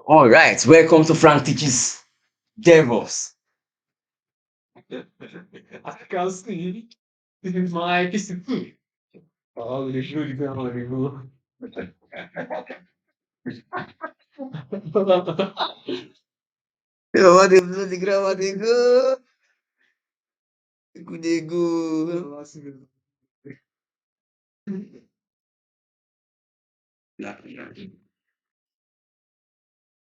All right, welcome to Frank Teaches DevOps. I can see this is my discipline. Oh, you should be on the Yo, what they blow the ground, what they go? Good they go. Nah, nah.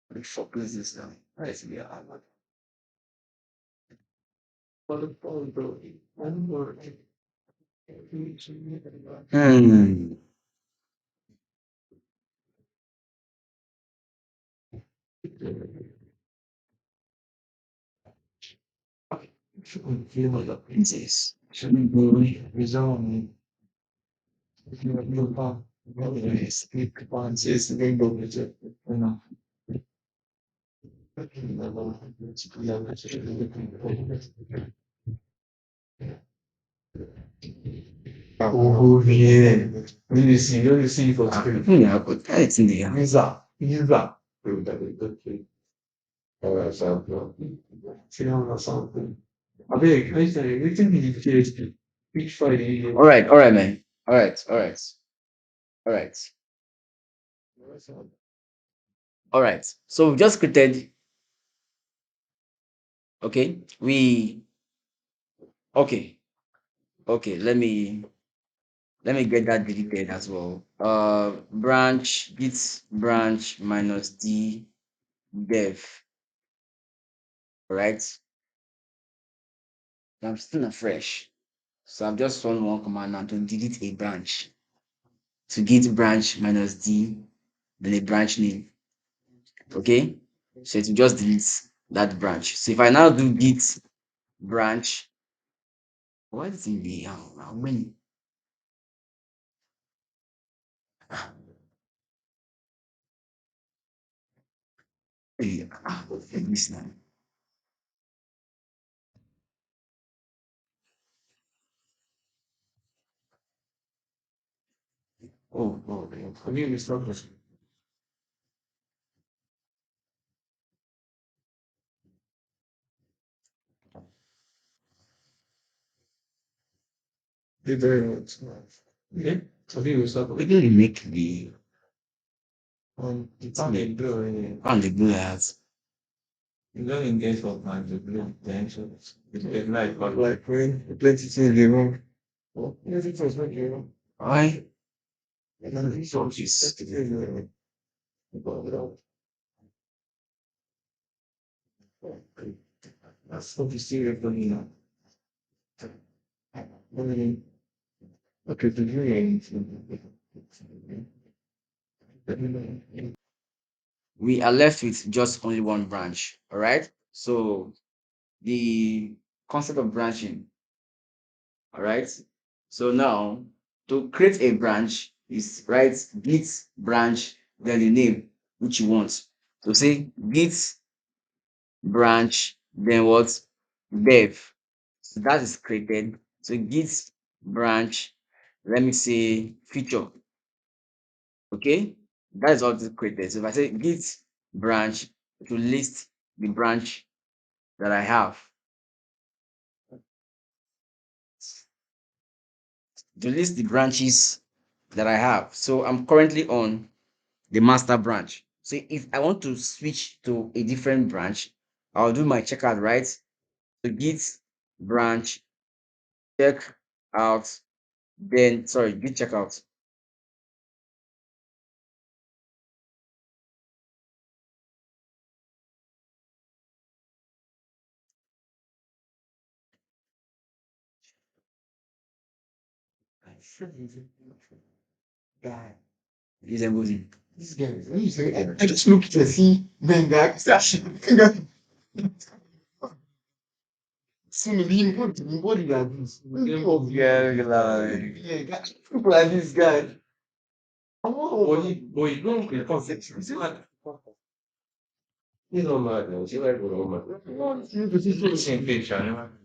What the fuck is this now? Let's be honest. Hmm. This shouldn't be resolved. If you have no power, always speak once is the rainbow with it. Enough. Oh, yeah. Really see for yeah, but it's in the Isa. Isa. I beg, I say, we can be PhD. Each Friday. All right, man. All right, all right. So we just created. Okay, okay, okay. Let me get that deleted as well. Branch git branch minus d dev. All right. I'm still afresh. So I've just run one command now to delete a branch. To git branch minus d, then a branch name. Okay. So it will just delete that branch. So if I now do git branch, what is in the when this now? I mean, it's not very much. Yeah. I mean, it's not. We didn't make the it's on the blue. On the blue has. You don't engage with my blue tensions. It's like when plenty things they wrong. Oh, everything was not wrong. Why? And then these songs is that's what you see for me now. Okay, the we are left with just only one branch. All right. So the concept of branching. All right. So now to create a branch is write git branch then the name which you want. So say git branch then what dev. So that is created. So git branch. Let me say feature. Okay, that is all created. So if I say git branch, it will list the branch that I have. To list the branches that I have. So I'm currently on the master branch. So if I want to switch to a different branch, I'll do my checkout, right? So git branch, check out, then sorry, git checkout. Guy, he's amazing. This guy, when you say, I just looked to see when that soon leave what did I do? Yeah, like, yeah, people like this guy. Oh, boy, you don't get concept. You know, man, you like what I'm like. You same page,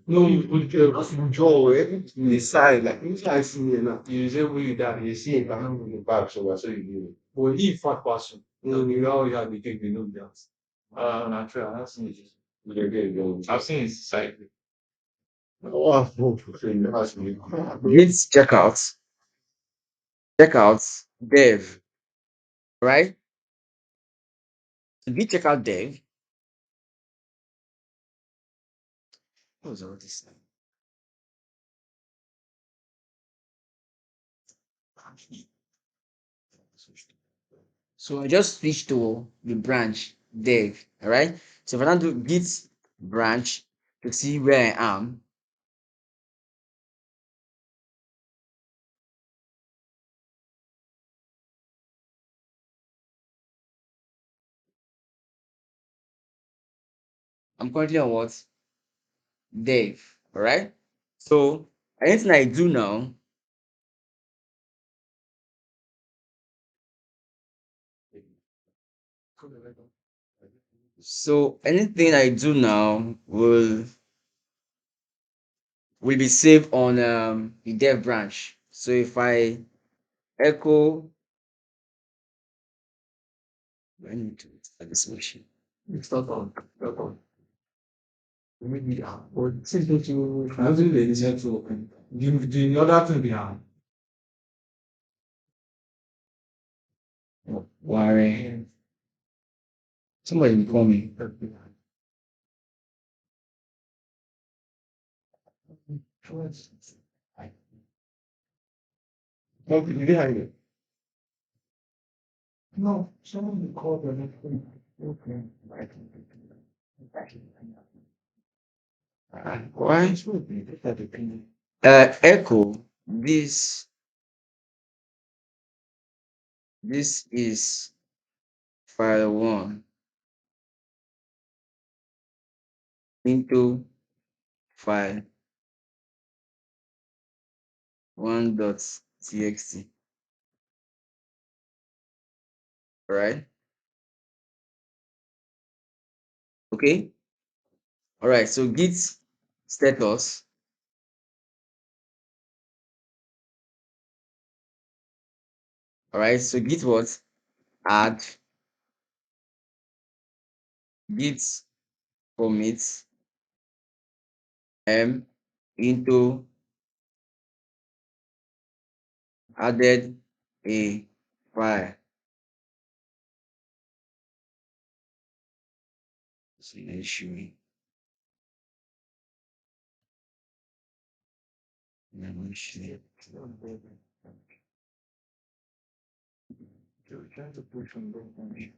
no, you put your jaw it in the side, like you guys see me now. You say we that you see it, I'm in the back, so I say you. Boy, he fat person. You always have to take the note down. Not sure. I've seen it. I've seen it site. Oh, Git checkout dev, right? So git checkout dev. What was all this? So I just switch to the branch dev, all right? So if I now do git branch to see where I am, I'm currently on what? Dev, all right? So anything I do now, so anything I do now will be saved on the dev branch. So if I echo, I need to start this machine. It's not on. Not on. Maybe or since that you have to ladies have to open. You do the other thing behind. Why? Somebody call me. Okay, behind it. No, someone called the next thing. Okay. Why? It's would be that opinion. Echo. This is file one into file one dot txt. Right? Okay. All right. So git status. All right. So git what? Add git commit m into added a file. So issue. You're trying to push on both on me.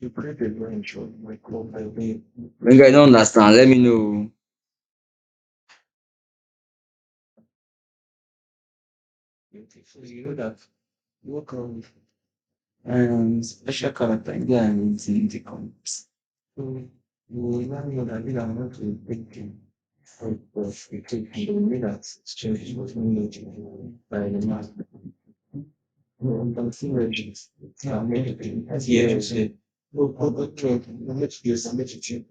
You put it range on my call by me. When I don't understand, let me know. You know that work on special character again in the comics. So you will not know that we are not to think of the take the way that change was made by the master. On considerations, maybe as years said, okay, let's do some literature.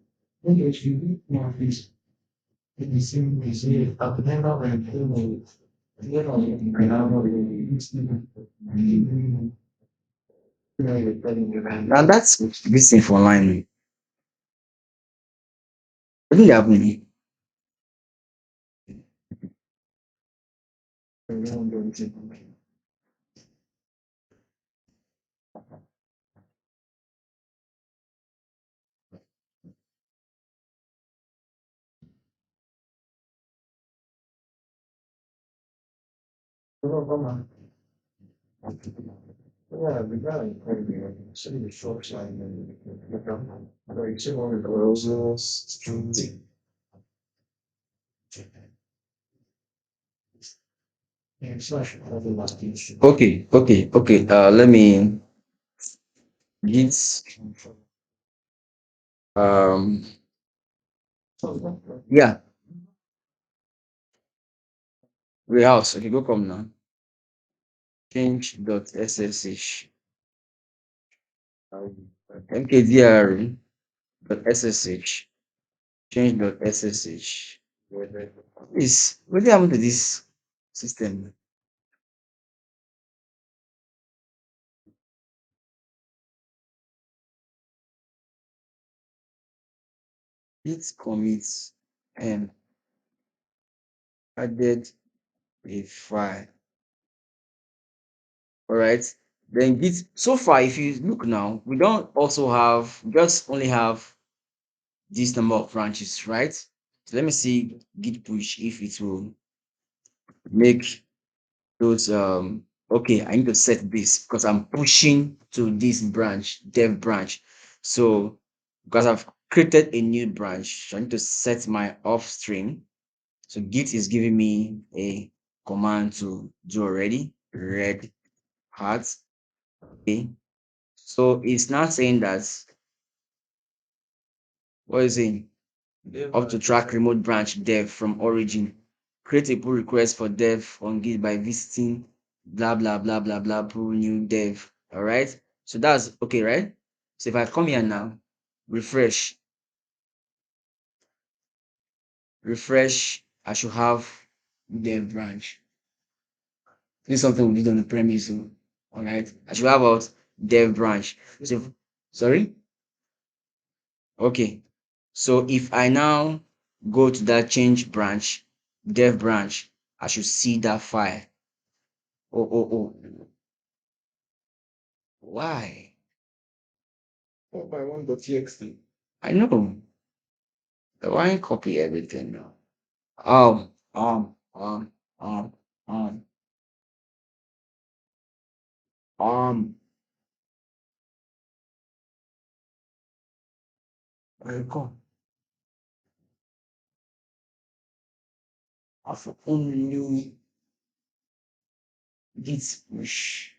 And if you read more these, it is simply say, up and down and feeling, you know, and I'm already Now that's this thing for online. What do you have me? Yeah, we got it. City of short side and like say one of the roses. Yeah, slash all the last piece. Okay. Let me git um yeah, warehouse. Okay, go come now. Change.ssh mkdir .ssh change.ssh. Is what happened to this system? git commit and added a file. All right. Then git so far, if you look now, we don't also have just only have this number of branches, right? So let me see git push if it will make those okay, I need to set this because I'm pushing to this branch, dev branch. So because I've created a new branch, so I need to set my off string. So git is giving me a command to do already. Red hat. Okay. So it's not saying that what is it? Up to track remote branch dev from origin. Create a pull request for dev on Git by visiting blah blah blah blah blah pull new dev. All right. So that's okay, right? So if I come here now, refresh, refresh, I should have dev branch. This is something we did on the premise. So, all right. I should have out dev branch. So sorry. Okay. So if I now go to that change branch, dev branch, I should see that file. Oh, oh, oh. Why? Oh, my one.txt. I know. Why ain't copy everything now? Um, um, um, um, um, um. I come. I've only git push.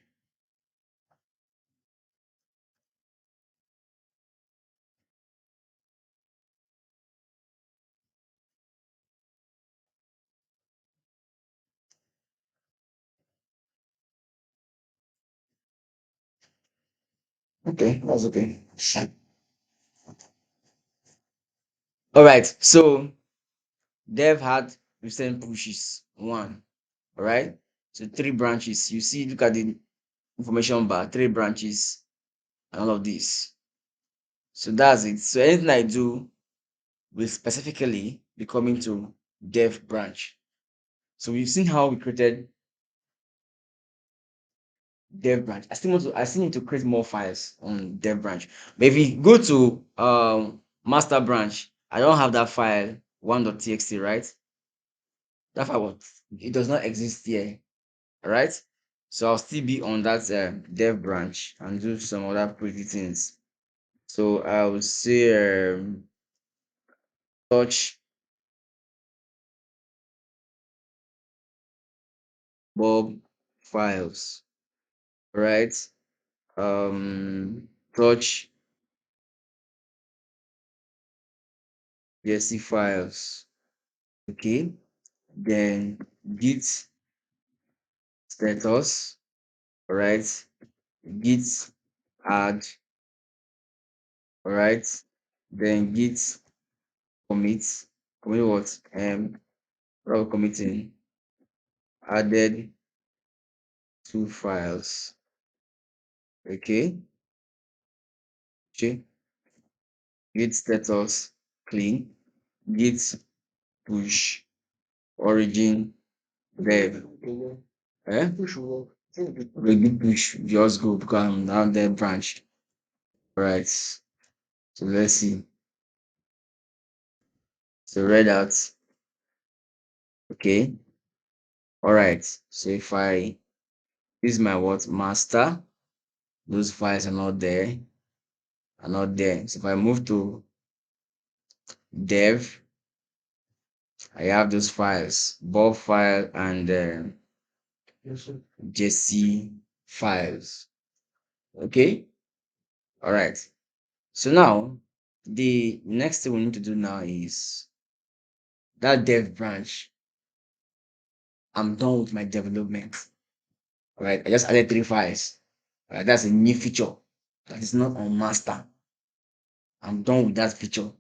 Okay, that's okay. All right. So dev had recent pushes. One. All right. So three branches. You see, look at the information bar, three branches, and all of this. So that's it. So anything I do will specifically be coming to dev branch. So we've seen how we created dev branch. I still need to create more files on dev branch. But if you go to master branch, I don't have that file one.txt, right? That file it does not exist here, right? So I'll still be on that dev branch and do some other pretty things. So I will say touch Bob files, right? Touch BSC files, okay? Then git status, right? Git add, right? Then git commit, commit what? What are we committing? Added two files, okay? Okay. Git status clean, git push origin dev. Eh? Push work. Okay, git push just go because I'm now dev branch. Right. So let's see. So red out. Okay. All right. So if I use my what master, those files are not there. So if I move to dev, I have those files, bob file and Yes, sir. jc files. Okay. All right. So now the next thing we need to do now is that dev branch. I'm done with my development. All right. I just added three files. All right. That's a new feature that is not on master. I'm done with that feature.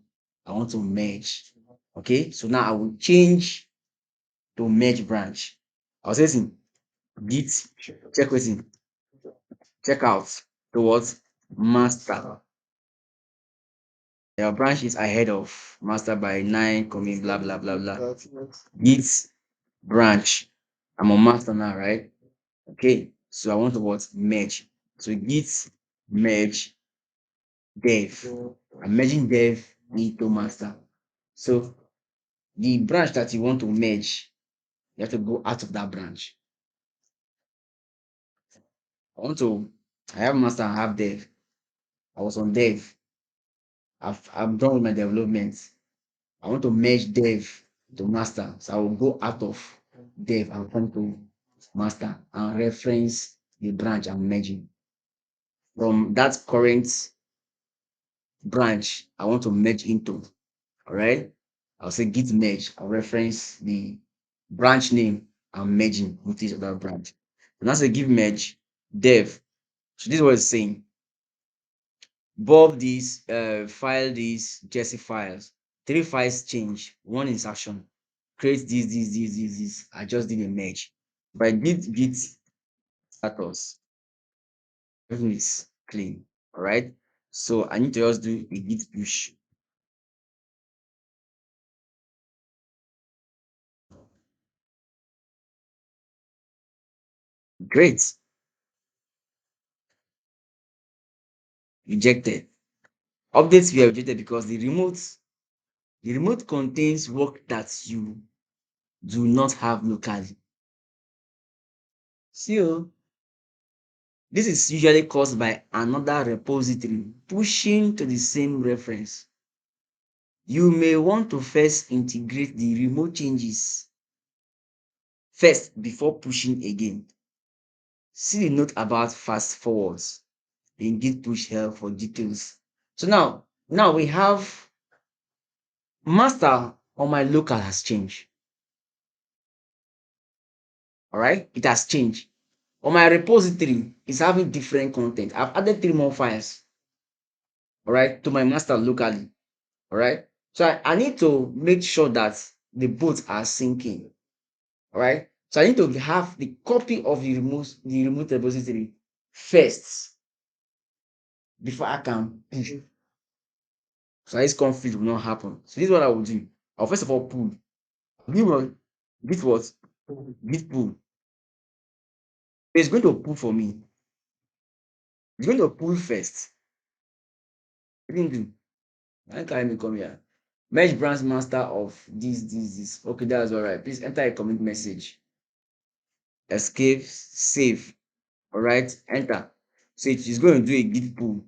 I want to merge. Okay, so now I will change to merge branch. I was saying git check waiting, check out towards master. Your branch is ahead of master by 9, commit, blah, blah, blah, blah. That's not. Git branch. I'm on master now, right? Okay. So I want to what? Merge. So git merge dev. So, I'm merging dev into master. So the branch that you want to merge, you have to go out of that branch. I want to, I have master, I have dev. I was on dev. I'm done with my development. I want to merge dev to master. So I will go out of dev and come to master and reference the branch I'm merging. From that current branch, I want to merge into. All right. I'll say git merge. I'll reference the branch name I'm merging with each other branch. And as I give merge dev. So this is what it's saying. Bob this, file this, Jesse files. Three files change, one insertion. Create this. I just did a merge. If I did git status, everything is clean. All right. So I need to just do a git push. Great. Rejected. Updates were rejected because the remote contains work that you do not have locally. See, oh, this is usually caused by another repository pushing to the same reference. You may want to first integrate the remote changes first before pushing again. See the note about fast forwards in Git push help for details. So now we have master on my local has changed. All right, it has changed. On my repository, it's having different content. I've added 3 more files, all right, to my master locally. All right. So I need to make sure that the both are syncing. All right. So I need to have the copy of the remote repository first before I can push. So this conflict will not happen. So this is what I will do. I'll first of all pull. Give one git what? Git pull. It's going to pull for me. It's going to pull first. What didn't do. I can't even come here. Merge branch master of this. Okay, that's all right. Please enter a commit message. Escape, save. All right, enter. So it is going to do a git pull.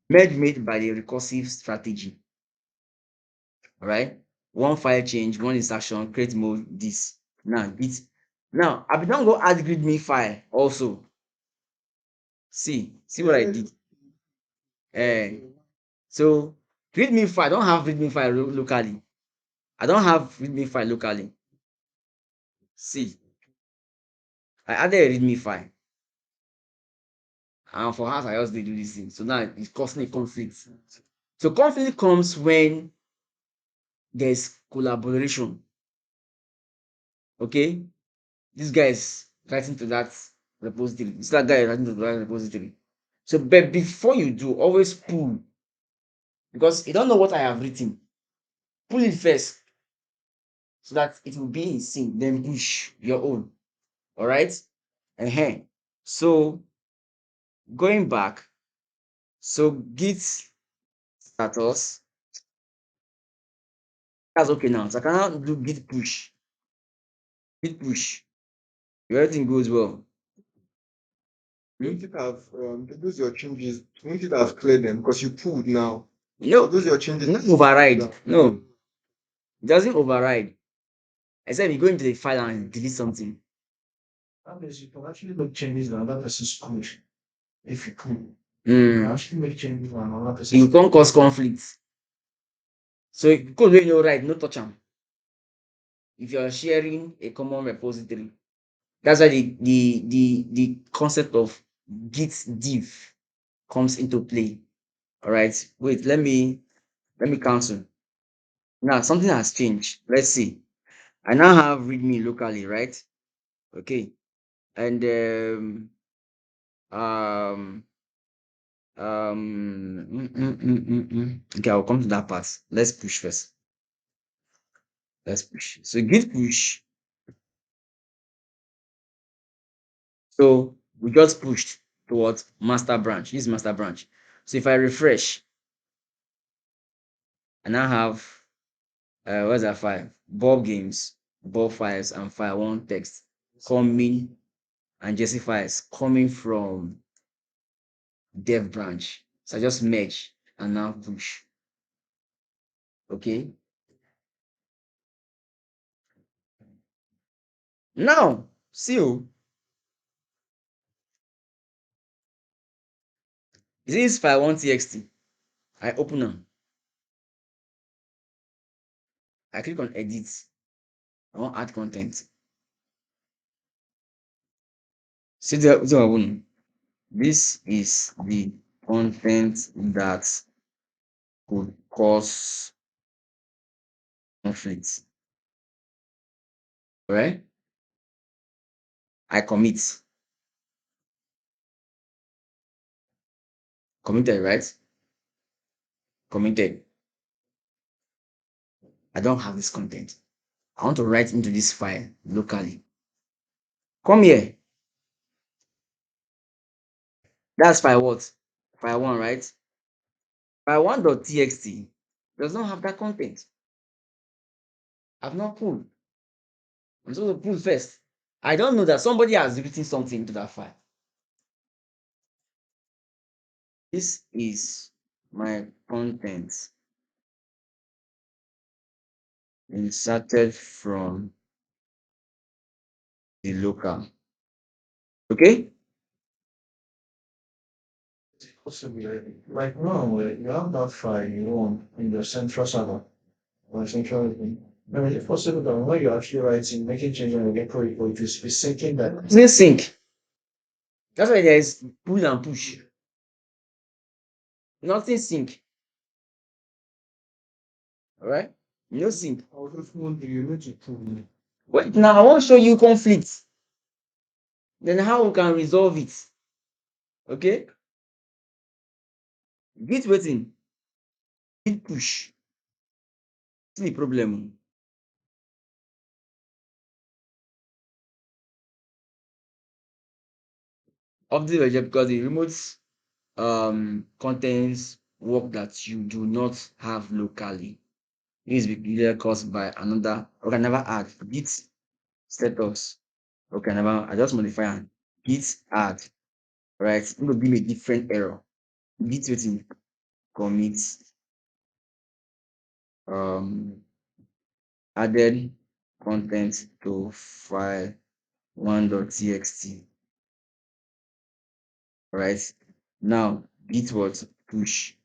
Merge made by the recursive strategy. All right. One file change, one instruction, create mode, this. Now, git. Now, I don't go add readme file also. See what I yes. did. So readme file, I don't have readme file locally. I don't have readme file locally. See, I added a readme file. And for us, I just did do this thing. So now it's causing a conflict. So conflict comes when there's collaboration. Okay, this guy is writing to that repository. It's that guy writing to that repository. So, but before you do, always pull because you don't know what I have written. Pull it first so that it will be in sync. Then push your own. All right. uh So going back, so git status. That's okay now. So I cannot do git push. Git push. Everything goes well. Hmm? Won't it have those your changes? Won't it have cleared them because you pulled now? So No, those your changes not would override. have cleared No, them. it doesn't override. Except you go into the file and delete something. That means you can actually make changes on another person's code if you pull. You can Mm. actually make changes on another person's You can't code. cause conflict. So code wey you no write, no touch am. If you are sharing a common repository, that's why the concept of git diff comes into play. All right. Wait, let me cancel. Now something has changed. Let's see. I now have readme locally, right? Okay. And um Okay, I'll come to that part. Let's push first. Let's push. So git push. So we just pushed towards master branch. This is master branch. So if I refresh, I now have what's that file? Bob games, Bob files, and file one text coming and Jesse files coming from dev branch. So I just merge and now push. Okay. Now, see you. This file one txt. I open them. I click on edit. I want add content. See the one. This is the content that could cause conflict. Right? I commit. Committed, right? Committed. I don't have this content. I want to write into this file locally. Come here. That's file what? File one, right? File one.txt does not have that content. I've not pulled. I'm supposed to pull first. I don't know that somebody has written something into that file. This is my content inserted from the local. Okay? Possibly, like normally, you have that file you want in the central server or central thing. I mean, if possible, that when you're actually writing, making changes on the repo, it is be syncing that. It's not sync. That's why there is pull and push. Nothing sync. Alright? No sync. How often do you need to pull? Wait, now I want to show you conflict. Then how we can resolve it. Okay? Git waiting. Git push. See the problem. Of the reject because the remote contains work that you do not have locally. This is usually caused by another or can never add git status. Okay, never I just modify and git add. Right? It's going to give me a different error. Git waiting commit um added content to file one.txt. Right? Now git what push.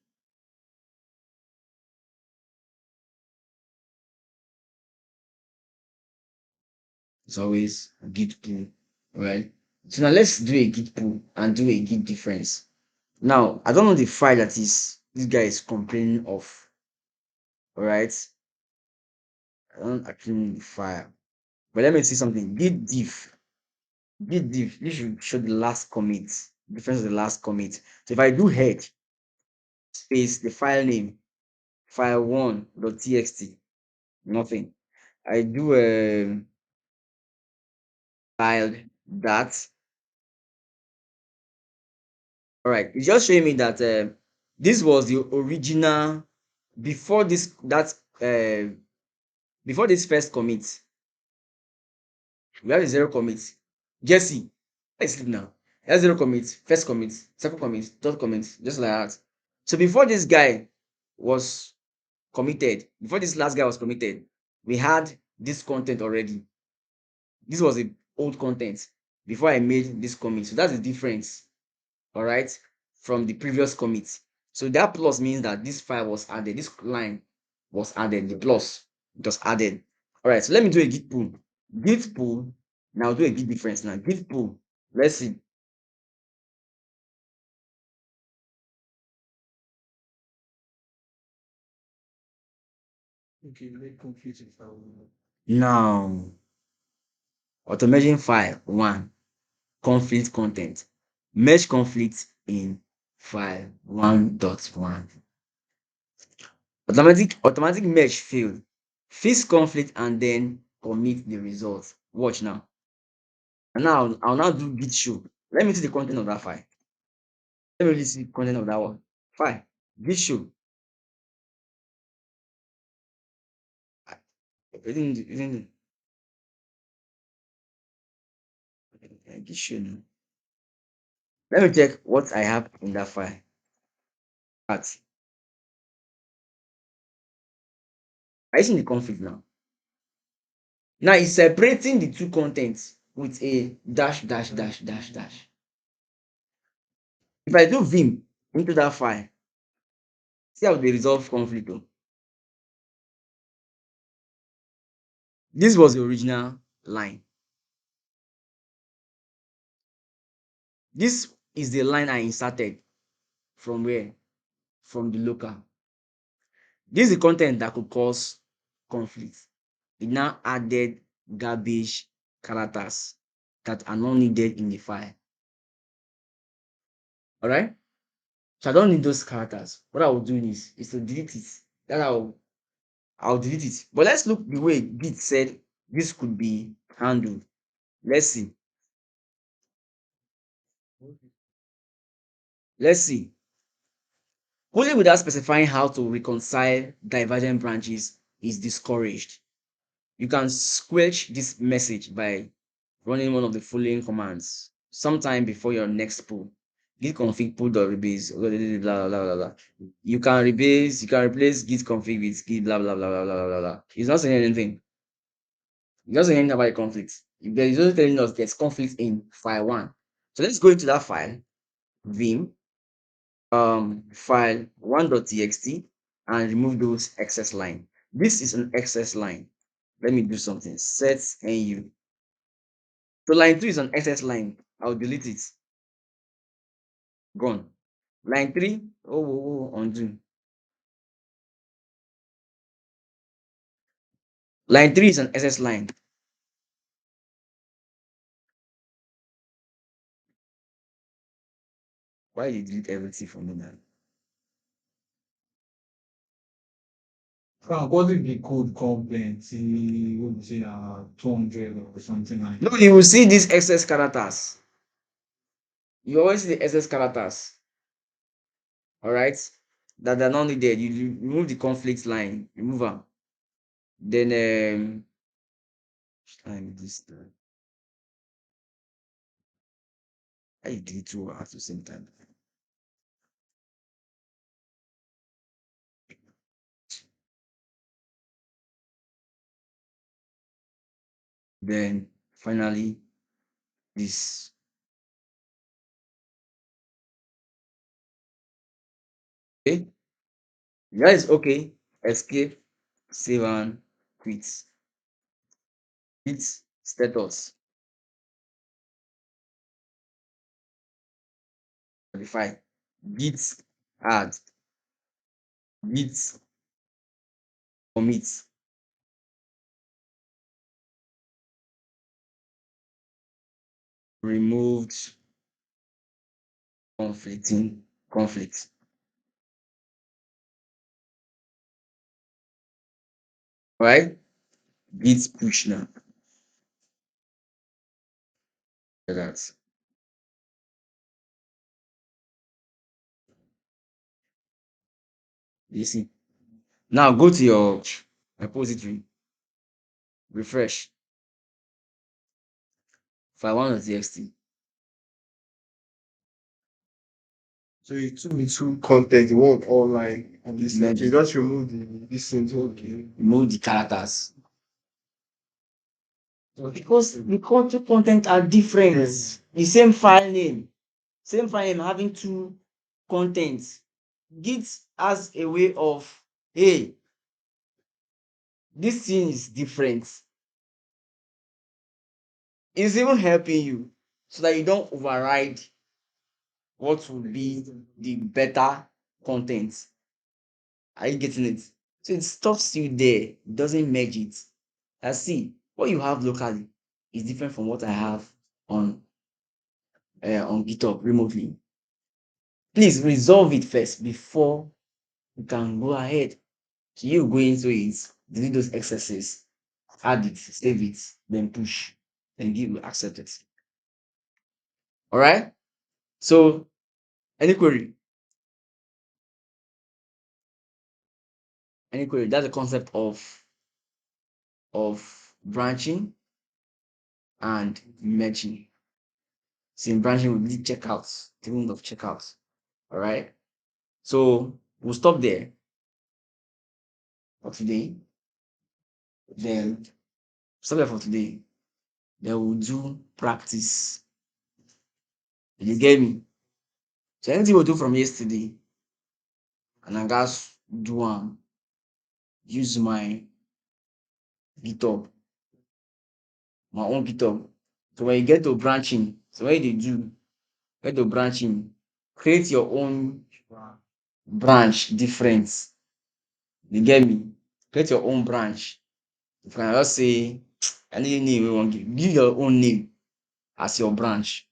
It's always git pull, right? So now let's do a git pull and do a git difference. Now I don't know the file that is this guy is complaining of, right? I don't actually know the file, but let me see something. Git diff. This should show the last commit, difference of the last commit. So if I do head space the file name file one.txt, nothing. I do file that. All right, it's just showing me that this was the original before uh, before this first commit. We have a zero commit. Jesse, let's sleep now. That's zero commit, first commit, second commit, third commit, just like that. So before this guy was committed, before this last guy was committed, we had this content already. This was the old content before I made this commit. So that's the difference, all right, from the previous commit. So that plus means that this file was added, this line was added, the plus was added. All right, so let me do a git pull. Git pull, now do a git difference now. Git pull, let's see. Okay, very confusing file. Now, automation file one, conflict content, merge conflict in file 1.1. Automatic merge failed. Fix conflict and then commit the result. Watch now. And now I'll now do git show. Let me see the content of that file. Let me really see the content of that one. File. Git show. Ah, Isn't git show now. Let me check what I have in that file. At. I see the conflict now. Now it's separating the two contents with a dash dash dash dash dash. If I do vim into that file, see how they resolve conflict. Oh. This was the original line. This is the line I inserted from where? From the local. This is the content that could cause conflict. It now added garbage characters that are not needed in the file. All right. So I don't need those characters. What I will do is to delete it. That I'll delete it. But let's look the way Git said this could be handled. Let's see. Let's see. Only without specifying how to reconcile divergent branches is discouraged. You can squelch this message by running one of the following commands sometime before your next pull. Git config pull.rebase, blah, blah, blah, blah, blah. You can rebase, you can replace git config with git blah, blah, blah, blah, blah, blah, blah. It's not saying anything. It's not saying anything about the conflict. There is only telling us there's conflict in file 1. So let's go into that file, vim, file 1.txt, and remove those excess line. This is an excess line. Let me do something. Set nu. So line 2 is an excess line. I'll delete it. Gone. Line 3, undo. Line 3 is an excess line. Why you delete everything from me now? Frank, what if the code complaint would say 200 or something like No, that? you will see these excess characters. You always see the excess characters. All right, that are not needed. You remove the conflict line, remove them. Then which line is this? I delete two at the same time. Then finally this. Okay, that is okay. Escape, save and quit. Quit status. Modify. Git add. Git commit. Removed conflicting conflict. Right? Git push now. Like that. You see. Now go to your repository. Refresh. File 1.txt. So you took me through content, you want online and this thing. Merge You it. just remove this thing. Okay. Remove the characters. Because the content are different. The same file name. Same file name having two contents. Git has a way of, hey, this thing is different. It's even helping you so that you don't override what will be the better content. Are you getting it? So it stops you there. It doesn't merge it. I see what you have locally is different from what I have on GitHub remotely. Please resolve it first before you can go ahead. So you go into it, delete those excesses, add it, save it, then push, then give accept it. All right. So any query, any query. That's the concept of branching and merging. So in branching, we did checkouts, table of checkouts. All right. So we'll stop there for today. Then stop there for today. Then we'll do practice. You get me? So anything we'll do from yesterday, and I guys do use my GitHub, my own GitHub. So when you get to branching, so when you do get to branching, create your own branch different. You get me? Create your own branch. You can just say any name you want, give your own name as your branch.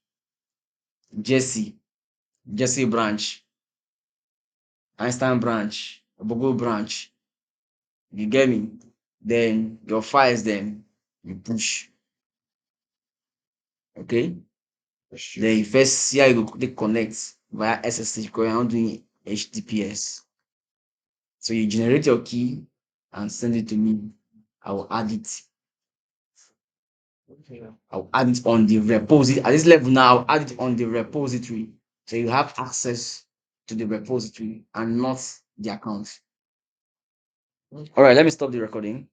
Jesse, Jesse branch, Einstein branch, Bogo branch. You get me? Then your files, then you push. Okay. Then you first see how you go click connect via SSH because you're not doing HTTPS. So you generate your key and send it to me. I will add it. I'll add it on the repository. At this level now, I'll add it on the repository. So you have access to the repository and not the account. All right, let me stop the recording.